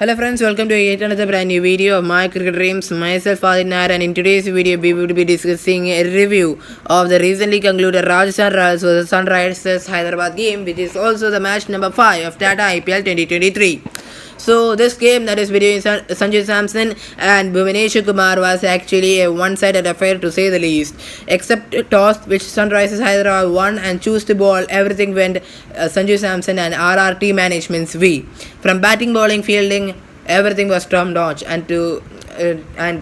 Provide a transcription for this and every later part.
Hello friends, welcome to yet another brand new video of my cricket dreams. Myself Adinar, and in today's video we will be discussing a review of the recently concluded Rajasthan Royals vs Sunrisers Hyderabad game, which is also the match number 5 of Tata IPL 2023. So this game, that is between Sanju Samson and Bhuvaneswar Kumar, was actually a one-sided affair to say the least. Except a toss which Sunrisers Hyderabad won and chose to ball, everything went Sanju Samson and RRT management's way. From batting, bowling, fielding, everything was top-notch. And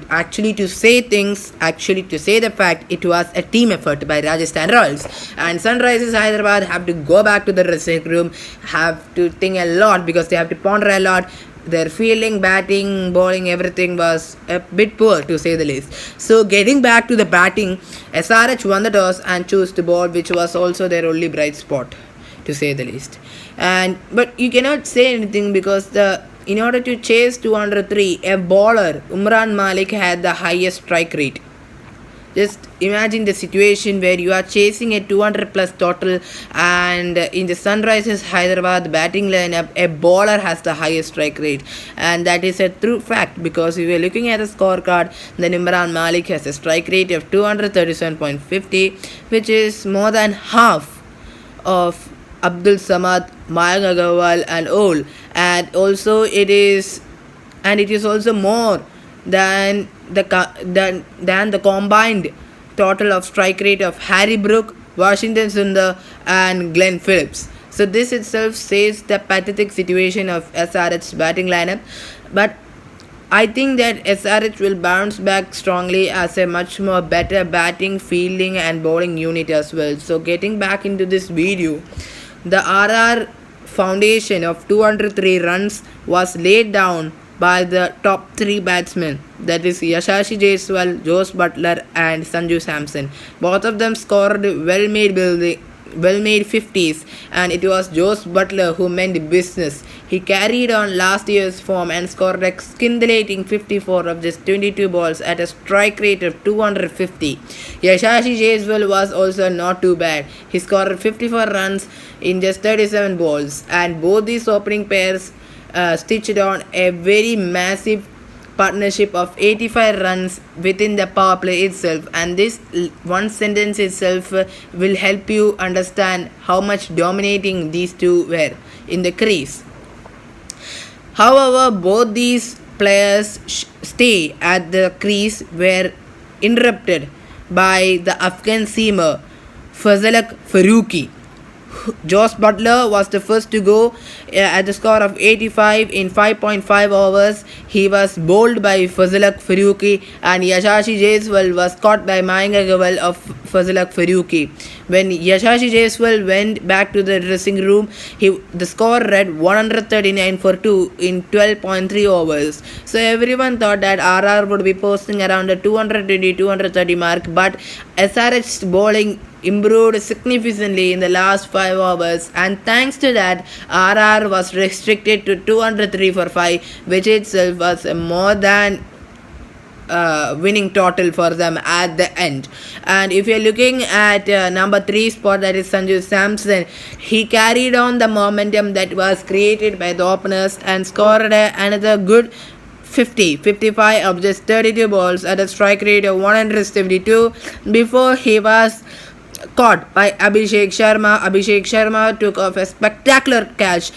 actually to say the fact, it was a team effort by Rajasthan Royals. And Sunrisers Hyderabad have to go back to the dressing room, have to think a lot because they have to ponder a lot. Their fielding, batting, bowling, everything was a bit poor to say the least. So getting back to the batting, SRH won the toss and chose to bowl, which was also their only bright spot to say the least. But you cannot say anything because in order to chase 203, a bowler, Umran Malik, had the highest strike rate. Just imagine the situation where you are chasing a 200 plus total, and in the Sunrisers Hyderabad batting lineup, a bowler has the highest strike rate. And that is a true fact because if you are looking at the scorecard, then Umran Malik has a strike rate of 237.50, which is more than half of Abdul Samad, Mayank Agarwal and all. And it is also more than the combined total of strike rate of Harry Brook, Washington Sundar and Glenn Phillips. So this itself says the pathetic situation of SRH's batting lineup. But I think that SRH will bounce back strongly as a much more better batting, fielding and bowling unit as well. So getting back into this video, the RR foundation of 203 runs was laid down by the top 3 batsmen, that is Yashashi Jaiswal, Josh Buttler and Sanju Samson. Both of them scored well-made 50s, and it was Josh Buttler who meant business. He carried on last year's form and scored a scintillating 54 of just 22 balls at a strike rate of 250. Yashashi Jaiswal was also not too bad. He scored 54 runs in just 37 balls, and both these opening pairs stitched on a very massive partnership of 85 runs within the power play itself. And this one sentence itself will help you understand how much dominating these two were in the crease. However, both these players' stay at the crease were interrupted by the Afghan seamer Fazalak Farooqi. Josh Buttler was the first to go at the score of 85 in 5.5 overs. He was bowled by Fazalak Farooqi, and Yashashi Jaiswal was caught by Mayank Agarwal of Fazalak Farooqi. When Yashashi Jaiswal went back to the dressing room, the score read 139 for 2 in 12.3 overs. So everyone thought that RR would be posting around the 220-230 mark, but SRH's bowling improved significantly in the last 5 overs, and thanks to that, RR was restricted to 203 for 5, which itself was a more than winning total for them at the end. And if you're looking at number 3 spot, that is Sanju Samson, he carried on the momentum that was created by the openers and scored another good 55 of just 32 balls at a strike rate of 172 before he was caught by Abhishek Sharma. Abhishek Sharma took off a spectacular catch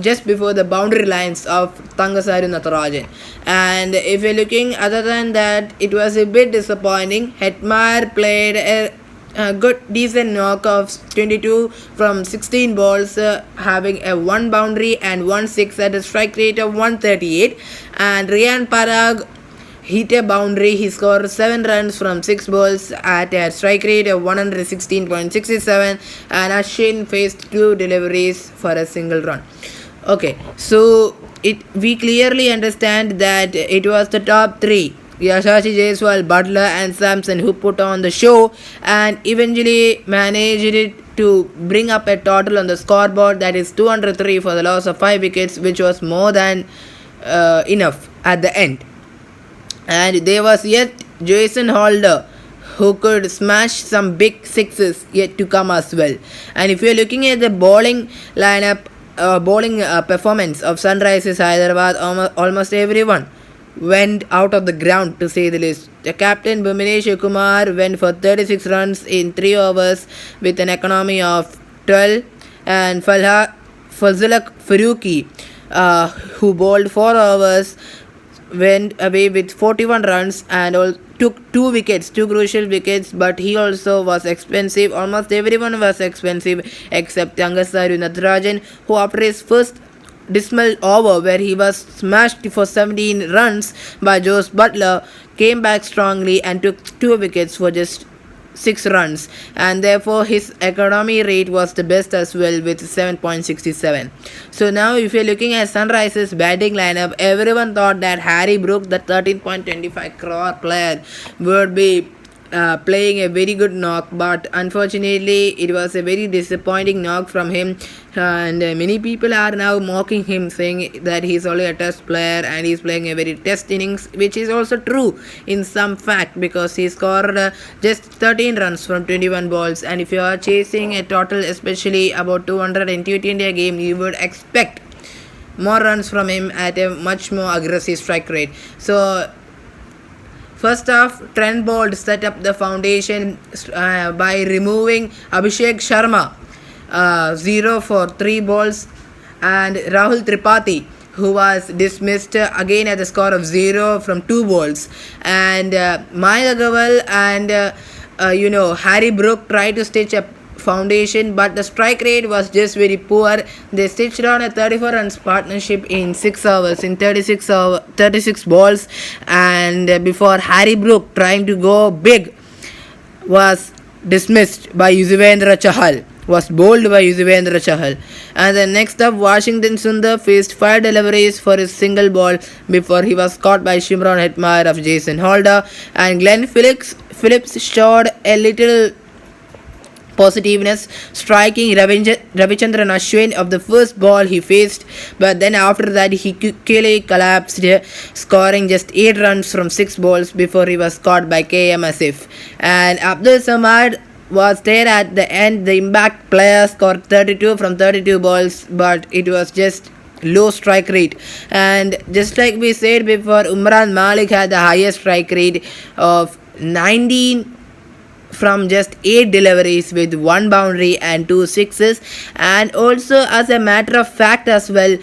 just before the boundary lines of Thangasari Natarajan. And if you're looking other than that, it was a bit disappointing. Hetmar played a good decent knock of 22 from 16 balls, having a 1 boundary and 1 6 at a strike rate of 138. And Riyan Parag hit a boundary. He scored 7 runs from 6 balls at a strike rate of 116.67, and Ashwin faced 2 deliveries for a single run. Okay, so we clearly understand that it was the top 3, Yashashi Jaiswal, Buttler and Samson, who put on the show and eventually managed to bring up a total on the scoreboard, that is 203 for the loss of 5 wickets, which was more than enough at the end. And there was yet Jason Holder, who could smash some big sixes yet to come as well. And if you're looking at the bowling lineup, bowling performance of Sunrisers Hyderabad, almost everyone went out of the ground to say the least. The captain Bhuminesh Kumar went for 36 runs in 3 overs with an economy of 12, and Fazilak Faruqi, who bowled 4 overs, went away with 41 runs and took 2 wickets, 2 crucial wickets, but he also was expensive. Almost everyone was expensive except Yangasaru Natarajan, who after his first dismal over where he was smashed for 17 runs by Josh Buttler, came back strongly and took 2 wickets for just 6 runs, and therefore his economy rate was the best as well with 7.67. So now if you're looking at Sunrisers batting lineup, everyone thought that Harry Brook, the 13.25 crore player, would be playing a very good knock, but unfortunately it was a very disappointing knock from him, and many people are now mocking him, saying that he's only a test player and he's playing a very test innings, which is also true in some fact, because he scored just 13 runs from 21 balls, and if you are chasing a total especially about 200 in T20 game, you would expect more runs from him at a much more aggressive strike rate. So first off, Trent Bolt set up the foundation by removing Abhishek Sharma, 0 for 3 balls, and Rahul Tripathi, who was dismissed again at the score of 0 from 2 balls. And Maya Gaval and Harry Brook tried to stitch up foundation, but the strike rate was just very poor. They stitched on a 34 runs partnership in 6 overs in 36 balls, and before Harry Brook trying to go big was dismissed by Yuzvendra Chahal, was bowled by Yuzvendra Chahal. And then next up, Washington Sundar faced 5 deliveries for his single ball before he was caught by Shimron Hetmyer of Jason Holder, and Glenn Phillips showed a little positiveness, striking Ravichandran Ashwin of the first ball he faced, but then after that he quickly collapsed, scoring just 8 runs from 6 balls before he was caught by KM Asif. And Abdul Samad was there at the end. The impact player scored 32 from 32 balls, but it was just low strike rate. And just like we said before, Umran Malik had the highest strike rate of 19 from just 8 deliveries with 1 boundary and 2 sixes. And also, as a matter of fact as well,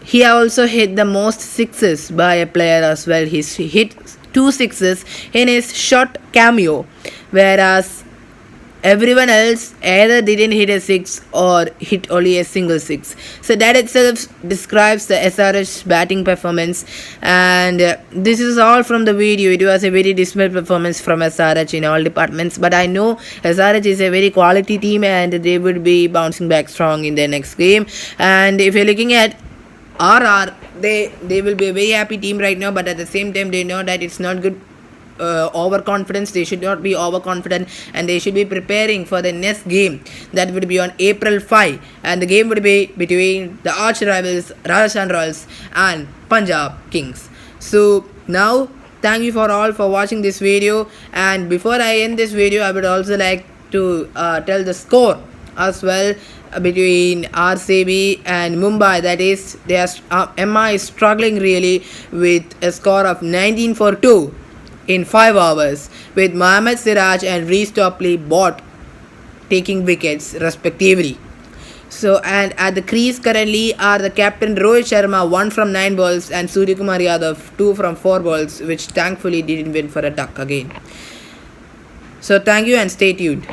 he also hit the most sixes by a player as well. He hit 2 sixes in his short cameo, whereas everyone else either didn't hit a 6 or hit only a single 6. So that itself describes the SRH batting performance. And this is all from the video. It was a very dismal performance from SRH in all departments, but I know SRH is a very quality team and they would be bouncing back strong in their next game. And if you're looking at RR, they will be a very happy team right now, but at the same time they know that it's not good overconfidence. They should not be overconfident, and they should be preparing for the next game that would be on April 5, and the game would be between the arch rivals Rajasthan Royals and Punjab Kings. So now, thank you for all for watching this video, and before I end this video, I would also like to tell the score as well between RCB and Mumbai. That is, MI is struggling really with a score of 19 for 2 in 5 hours, with Mohammad Siraj and Reece Topley both taking wickets respectively. So, and at the crease currently are the captain Rohit Sharma, 1 from 9 balls, and Suryakumar Yadav, 2 from 4 balls, which thankfully didn't win for a duck again. So thank you and stay tuned.